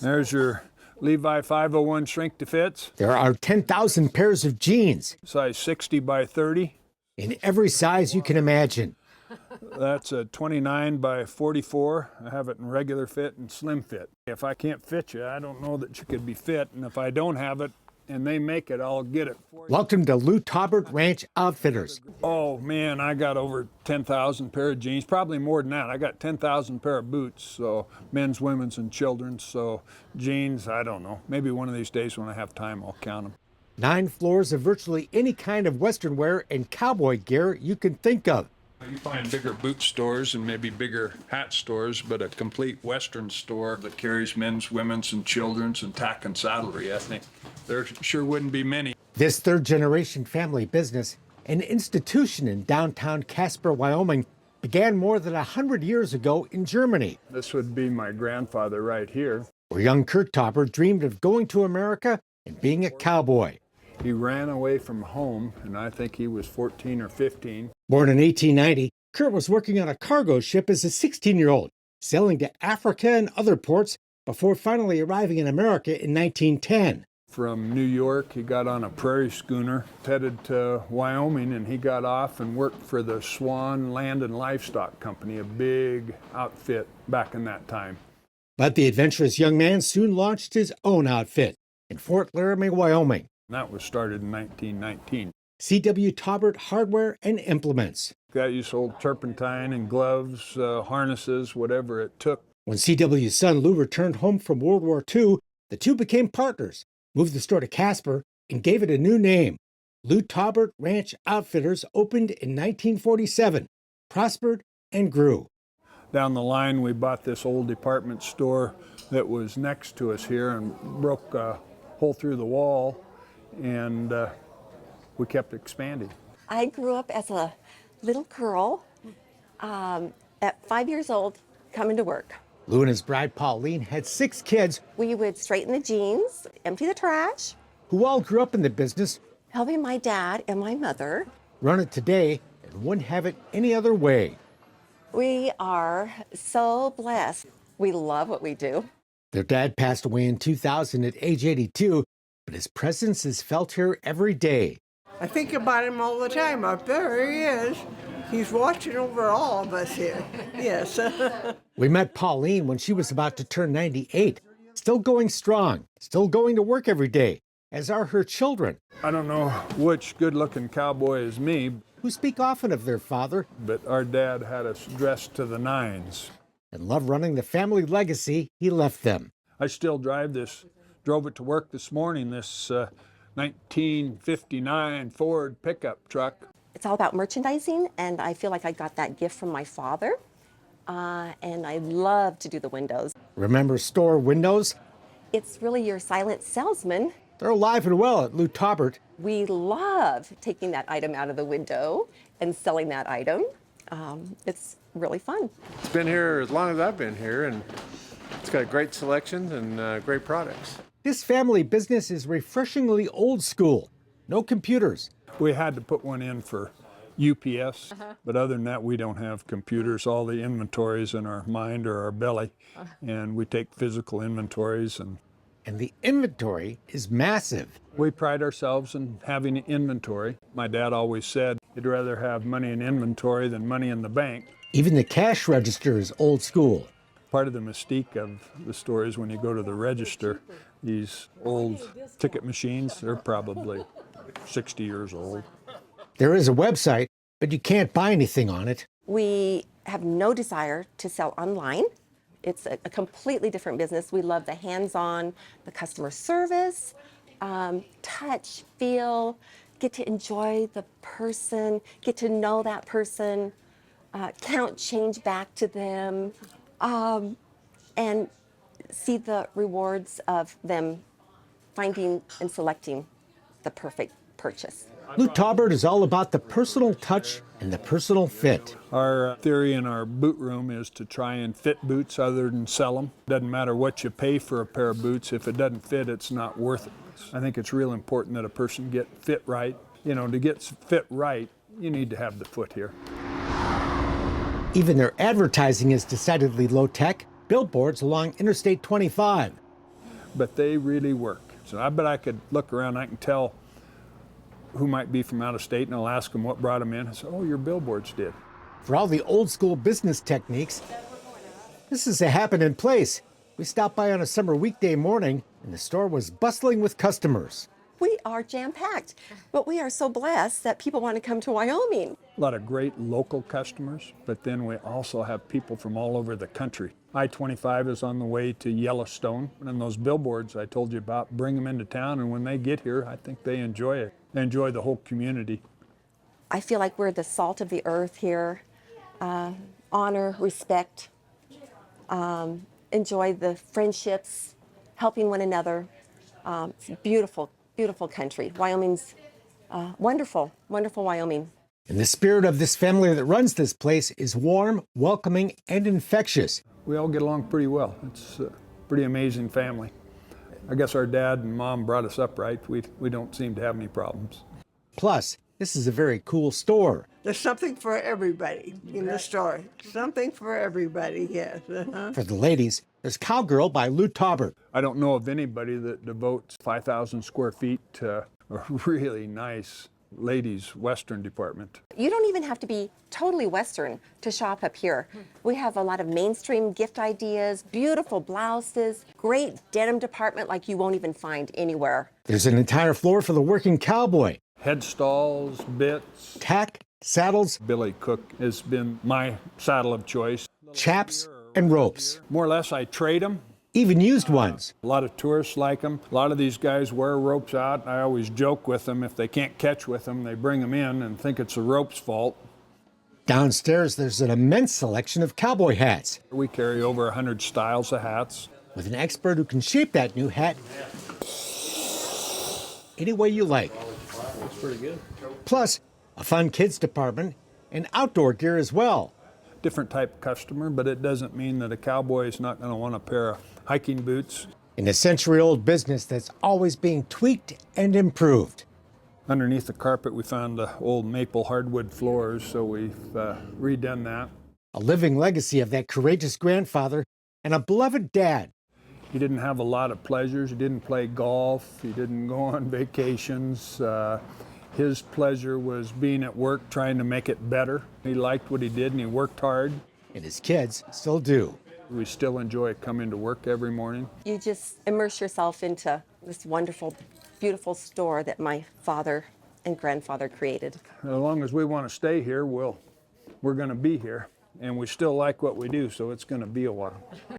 There's your Levi 501 shrink to fits. There are 10,000 pairs of jeans. Size 60 by 30. In every size you can imagine. That's a 29 by 44. I have it in regular fit and slim fit. If I can't fit you, I don't know that you could be fit. And if I don't have it and they make it, I'll get it for you. Welcome to Lou Tobert Ranch Outfitters. Oh man, I got over 10,000 pair of jeans, probably more than that. I got 10,000 pair of boots, so men's, women's, and children's. So jeans, I don't know. Maybe one of these days when I have time, I'll count them. 9 floors of virtually any kind of Western wear and cowboy gear you can think of. You find bigger boot stores and maybe bigger hat stores, but a complete Western store that carries men's, women's, and children's and tack and saddlery, I think there sure wouldn't be many. This third-generation family business, an institution in downtown Casper, Wyoming, began more than 100 years ago in Germany. This would be my grandfather right here. Where young Kurt Tobert dreamed of going to America and being a cowboy. He ran away from home, and I think he was 14 or 15. Born in 1890, Kurt was working on a cargo ship as a 16-year-old, sailing to Africa and other ports before finally arriving in America in 1910. From New York, he got on a prairie schooner, headed to Wyoming, and he got off and worked for the Swan Land and Livestock Company, a big outfit back in that time. But the adventurous young man soon launched his own outfit in Fort Laramie, Wyoming. That was started in 1919. C.W. Tobert Hardware and Implements. That you sold turpentine and gloves, harnesses, whatever it took. When C.W.'s son Lou returned home from World War II, the two became partners, moved the store to Casper, and gave it a new name. Lou Tobert Ranch Outfitters opened in 1947, prospered, and grew. Down the line, we bought this old department store that was next to us here and broke a hole through the wall, and we kept expanding. I grew up as a little girl at 5 years old, coming to work. Lou and his bride Pauline had 6 kids. We would straighten the jeans, empty the trash. Who all grew up in the business. Helping my dad and my mother. Run it today and wouldn't have it any other way. We are so blessed. We love what we do. Their dad passed away in 2000 at age 82, but his presence is felt here every day. I think about him all the time. Up there he is. He's watching over all of us here. Yes. We met Pauline when she was about to turn 98. Still going strong, still going to work every day, as are her children. I don't know which good-looking cowboy is me, who speak often of their father, but our dad had us dressed to the nines. And love running the family legacy he left them. I still drove it to work this morning, this 1959 Ford pickup truck. It's all about merchandising, and I feel like I got that gift from my father, and I love to do the windows. Remember store windows? It's really your silent salesman. They're alive and well at Lou Tobert. We love taking that item out of the window and selling that item. It's really fun. It's been here as long as I've been here, and it's got great selections and great products. This family business is refreshingly old school. No computers. We had to put one in for UPS, but other than that, we don't have computers. All the inventories in our mind or our belly, and we take physical inventories. And the inventory is massive. We pride ourselves in having inventory. My dad always said he'd rather have money in inventory than money in the bank. Even the cash register is old school. Part of the mystique of the store is when you go to the register, these old ticket machines, they're probably 60 years old. There is a website, but you can't buy anything on it. We have no desire to sell online. It's a completely different business. We love the hands-on, the customer service, touch, feel, get to enjoy the person, get to know that person, count change back to them, and see the rewards of them finding and selecting the perfect purchase. Lou Tobert is all about the personal touch and the personal fit. Our theory in our boot room is to try and fit boots other than sell them. Doesn't matter what you pay for a pair of boots. If it doesn't fit, it's not worth it. I think it's real important that a person get fit right. You know, to get fit right, you need to have the foot here. Even their advertising is decidedly low-tech. Billboards along Interstate 25. but they really work. So I bet I could look around, I can tell who might be from out of state, and I'll ask them what brought them in. I say, oh, your billboards did. For all the old school business techniques, this is a happening place. We stopped by on a summer weekday morning, and the store was bustling with customers. We are jam-packed, but we are so blessed that people want to come to Wyoming. A lot of great local customers, but then we also have people from all over the country. I-25 is on the way to Yellowstone, and those billboards I told you about, bring them into town, and when they get here, I think they enjoy it. They enjoy the whole community. I feel like we're the salt of the earth here. Honor, respect, enjoy the friendships, helping one another. It's a beautiful, beautiful country. Wyoming's wonderful, wonderful Wyoming. And the spirit of this family that runs this place is warm, welcoming, and infectious. We all get along pretty well. It's a pretty amazing family. I guess our dad and mom brought us up right. We don't seem to have any problems. Plus, this is a very cool store. There's something for everybody in the store. Something for everybody, yes. For the ladies, there's Cowgirl by Lou Tobert. I don't know of anybody that devotes 5,000 square feet to a really nice ladies' Western department. You don't even have to be totally Western to shop up here. We have a lot of mainstream gift ideas, beautiful blouses, great denim department like you won't even find anywhere. There's an entire floor for the working cowboy. Head stalls, bits. Tack, saddles, Billy Cook has been my saddle of choice. chaps, and ropes. More or less, I trade them. Even used ones. A lot of tourists like them. A lot of these guys wear ropes out. I always joke with them, if they can't catch with them, they bring them in and think it's the rope's fault. Downstairs, there's an immense selection of cowboy hats. We carry over 100 styles of hats. With an expert who can shape that new hat any way you like. That's pretty good. Plus, a fun kids department and outdoor gear as well. Different type of customer, but it doesn't mean that a cowboy is not going to want a pair of hiking boots. In a century-old business that's always being tweaked and improved. Underneath the carpet, we found old maple hardwood floors, so we've redone that. A living legacy of that courageous grandfather and a beloved dad. He didn't have a lot of pleasures. He didn't play golf. He didn't go on vacations. His pleasure was being at work, trying to make it better. He liked what he did, and he worked hard. And his kids still do. We still enjoy coming to work every morning. You just immerse yourself into this wonderful, beautiful store that my father and grandfather created. As long as we want to stay here, we're going to be here. And we still like what we do, so it's going to be a while.